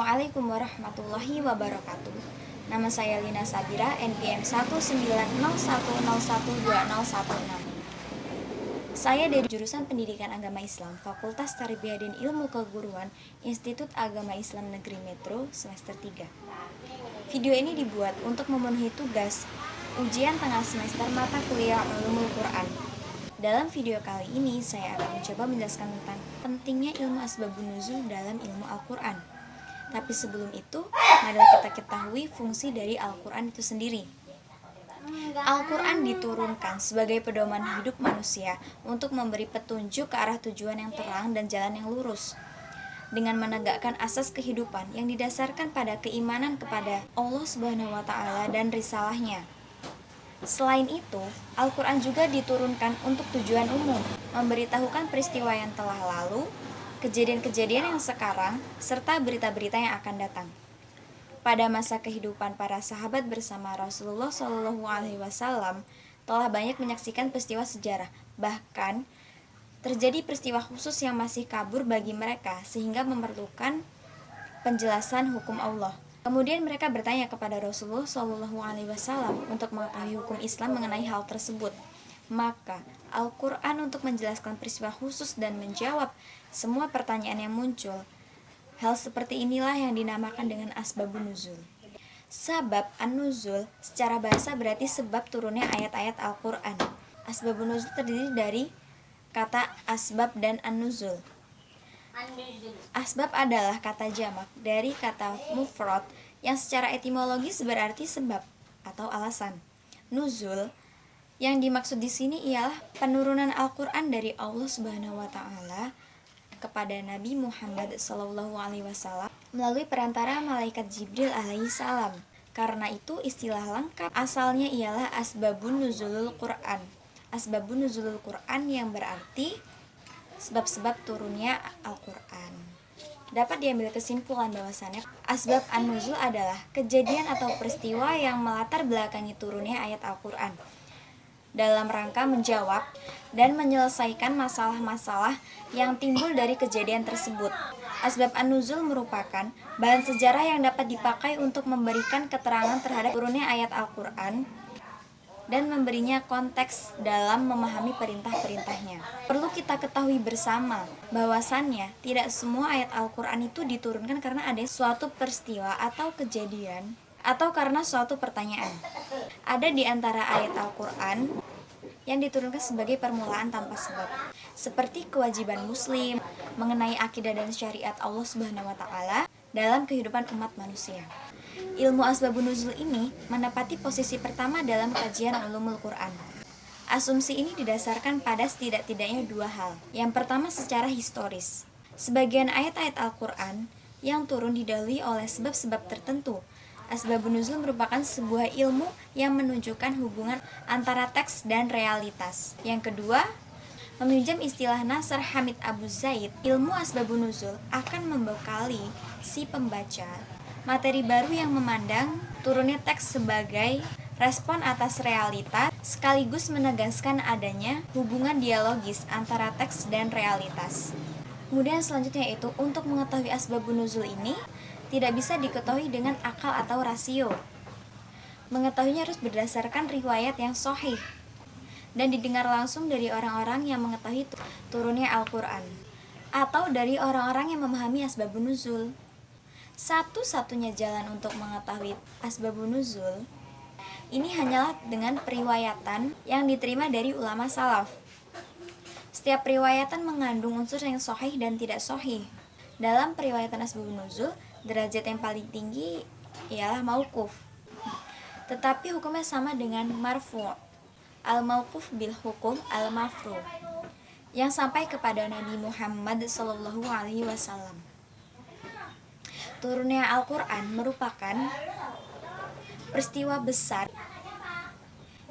Assalamualaikum warahmatullahi wabarakatuh. Nama saya Lina Sabira, NPM 19010120016. Saya dari jurusan Pendidikan Agama Islam, Fakultas Tarbiyah dan Ilmu Keguruan, Institut Agama Islam Negeri Metro, semester 3. Video ini dibuat untuk memenuhi tugas ujian tengah semester mata kuliah Ulumul Quran. Dalam video kali ini, saya akan mencoba menjelaskan tentang pentingnya ilmu asbabun nuzul dalam ilmu Al-Quran. Tapi sebelum itu, marilah kita ketahui fungsi dari Al-Quran itu sendiri. Al-Quran diturunkan sebagai pedoman hidup manusia untuk memberi petunjuk ke arah tujuan yang terang dan jalan yang lurus, dengan menegakkan asas kehidupan yang didasarkan pada keimanan kepada Allah Subhanahu wa Ta'ala dan risalahnya. Selain itu, Al-Quran juga diturunkan untuk tujuan umum, memberitahukan peristiwa yang telah lalu, kejadian-kejadian yang sekarang, serta berita-berita yang akan datang. Pada masa kehidupan para sahabat bersama Rasulullah SAW telah banyak menyaksikan peristiwa sejarah, bahkan terjadi peristiwa khusus yang masih kabur bagi mereka sehingga memerlukan penjelasan hukum Allah. Kemudian mereka bertanya kepada Rasulullah SAW untuk mengetahui hukum Islam mengenai hal tersebut. Maka Al-Quran untuk menjelaskan peristiwa khusus dan menjawab semua pertanyaan yang muncul. Hal seperti inilah yang dinamakan dengan asbabun nuzul. Sabab an-nuzul secara bahasa berarti sebab turunnya ayat-ayat Al-Quran. Asbabun nuzul terdiri dari kata asbab dan an-nuzul. Asbab adalah kata jamak dari kata mufrad yang secara etimologis berarti sebab atau alasan. Nuzul yang dimaksud di sini ialah penurunan Al-Quran dari Allah Subhanahu wa Ta'ala kepada Nabi Muhammad SAW melalui perantara malaikat Jibril alaihi salam. Karena itu istilah lengkap asalnya ialah asbabun nuzulul Quran. Asbabun nuzulul Quran yang berarti sebab-sebab turunnya Al-Quran. Dapat diambil kesimpulan bahwasannya asbab an-nuzul adalah kejadian atau peristiwa yang melatar belakangi turunnya ayat Al-Quran dalam rangka menjawab dan menyelesaikan masalah-masalah yang timbul dari kejadian tersebut. Asbab an-nuzul merupakan bahan sejarah yang dapat dipakai untuk memberikan keterangan terhadap turunnya ayat Al-Quran dan memberinya konteks dalam memahami perintah-perintahnya. Perlu kita ketahui bersama bahwasannya tidak semua ayat Al-Quran itu diturunkan karena ada suatu peristiwa atau kejadian atau karena suatu pertanyaan. Ada di antara ayat Al-Quran yang diturunkan sebagai permulaan tanpa sebab, seperti kewajiban muslim mengenai akidah dan syariat Allah Subhanahu wa Ta'ala dalam kehidupan umat manusia. Ilmu asbabun nuzul ini menempati posisi pertama dalam kajian ulumul Quran. Asumsi ini didasarkan pada setidak-tidaknya dua hal. Yang pertama secara historis. Sebagian ayat-ayat Al-Quran yang turun didahului oleh sebab-sebab tertentu. Asbabun nuzul merupakan sebuah ilmu yang menunjukkan hubungan antara teks dan realitas. Yang kedua, meminjam istilah Nasr Hamid Abu Zaid, ilmu asbabun nuzul akan membekali si pembaca materi baru yang memandang turunnya teks sebagai respon atas realitas, sekaligus menegaskan adanya hubungan dialogis antara teks dan realitas. Kemudian selanjutnya itu, untuk mengetahui asbabun nuzul ini tidak bisa diketahui dengan akal atau rasio. Mengetahuinya harus berdasarkan riwayat yang sahih dan didengar langsung dari orang-orang yang mengetahui turunnya Al-Quran atau dari orang-orang yang memahami asbabun nuzul. Satu-satunya jalan untuk mengetahui asbabun nuzul ini hanyalah dengan periwayatan yang diterima dari ulama salaf. Setiap periwayatan mengandung unsur yang sahih dan tidak sahih. Dalam periwayatan asbabun nuzul, derajat yang paling tinggi ialah mauquf, tetapi hukumnya sama dengan marfu'. Al-mauquf bil hukum al-mafru' yang sampai kepada Nabi Muhammad SAW. Turunnya Al-Quran merupakan peristiwa besar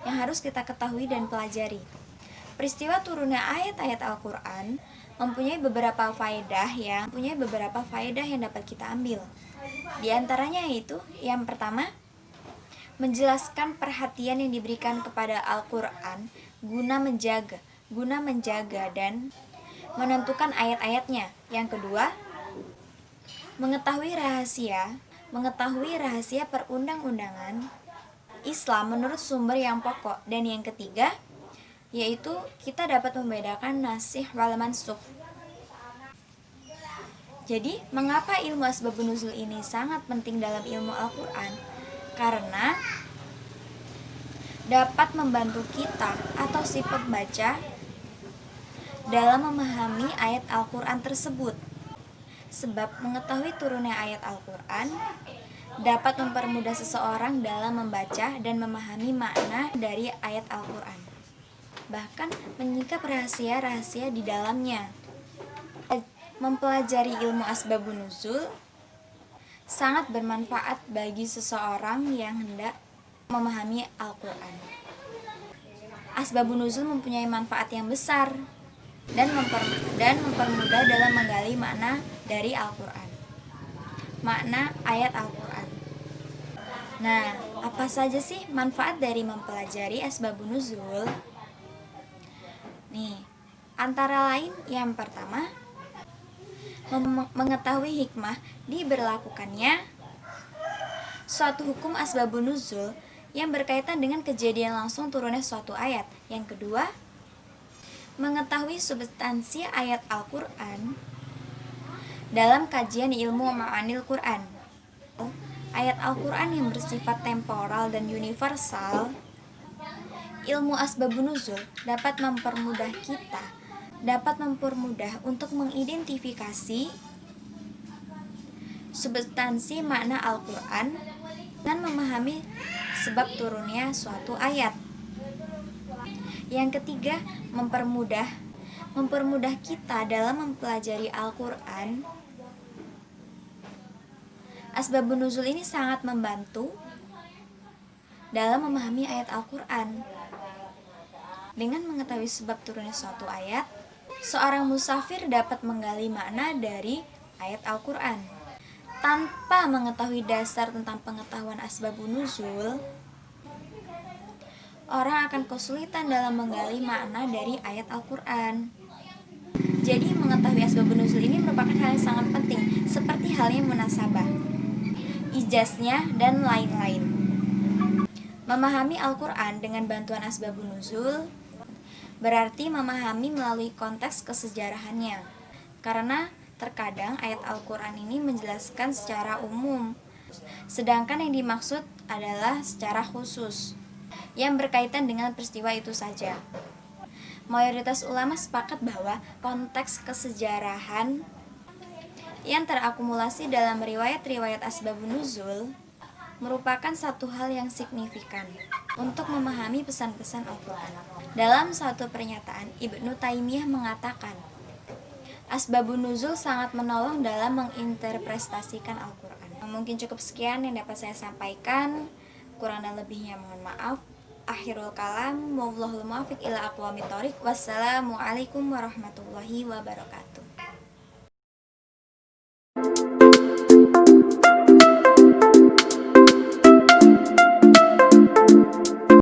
yang harus kita ketahui dan pelajari. Peristiwa turunnya ayat-ayat Al-Quran mempunyai beberapa faedah yang dapat kita ambil. Di antaranya yaitu, yang pertama, menjelaskan perhatian yang diberikan kepada Al-Quran guna menjaga dan menentukan ayat-ayatnya. Yang kedua, Mengetahui rahasia perundang-undangan Islam menurut sumber yang pokok. Dan yang ketiga, yaitu kita dapat membedakan nasikh wal mansukh. Jadi, mengapa ilmu asbabun nuzul ini sangat penting dalam ilmu Al-Quran? Karena dapat membantu kita atau si pembaca dalam memahami ayat Al-Quran tersebut. Sebab mengetahui turunnya ayat Al-Quran dapat mempermudah seseorang dalam membaca dan memahami makna dari ayat Al-Quran, bahkan menyingkap rahasia-rahasia di dalamnya. Mempelajari ilmu asbabun nuzul sangat bermanfaat bagi seseorang yang hendak memahami Al-Quran. Asbabun nuzul mempunyai manfaat yang besar dan mempermudah dalam menggali makna dari Al-Quran, makna ayat Al-Quran. Nah, apa saja sih manfaat dari mempelajari asbabun nuzul? Nih, antara lain yang pertama, mengetahui hikmah diberlakukannya suatu hukum asbabun nuzul yang berkaitan dengan kejadian langsung turunnya suatu ayat. Yang kedua, mengetahui substansi ayat Al-Quran dalam kajian ilmu ma'anil Quran. Ayat Al-Quran yang bersifat temporal dan universal. Ilmu asbabun nuzul dapat mempermudah untuk mengidentifikasi substansi makna Al-Quran dan memahami sebab turunnya suatu ayat. Yang ketiga, mempermudah kita dalam mempelajari Al-Quran. Asbabun nuzul ini sangat membantu dalam memahami ayat Al-Quran. Dengan mengetahui sebab turunnya suatu ayat, seorang musafir dapat menggali makna dari ayat Al-Quran. Tanpa mengetahui dasar tentang pengetahuan asbabun nuzul, orang akan kesulitan dalam menggali makna dari ayat Al-Quran. Jadi mengetahui asbabun nuzul ini merupakan hal yang sangat penting, seperti halnya munasabah, ijaznya, dan lain-lain. Memahami Al-Quran dengan bantuan asbabun nuzul berarti memahami melalui konteks kesejarahannya, karena terkadang ayat Al-Quran ini menjelaskan secara umum, sedangkan yang dimaksud adalah secara khusus, yang berkaitan dengan peristiwa itu saja. Mayoritas ulama sepakat bahwa konteks kesejarahan yang terakumulasi dalam riwayat-riwayat asbabun nuzul merupakan satu hal yang signifikan untuk memahami pesan-pesan Al-Quran. Dalam suatu pernyataan, Ibnu Taimiyah mengatakan, asbabun nuzul sangat menolong dalam menginterpretasikan Al-Quran. Mungkin cukup sekian yang dapat saya sampaikan. Kurang dan lebihnya mohon maaf. Akhirul kalam, wallahul muwaffiq ila aqwamit thoriq. Wassalamualaikum warahmatullahi wabarakatuh.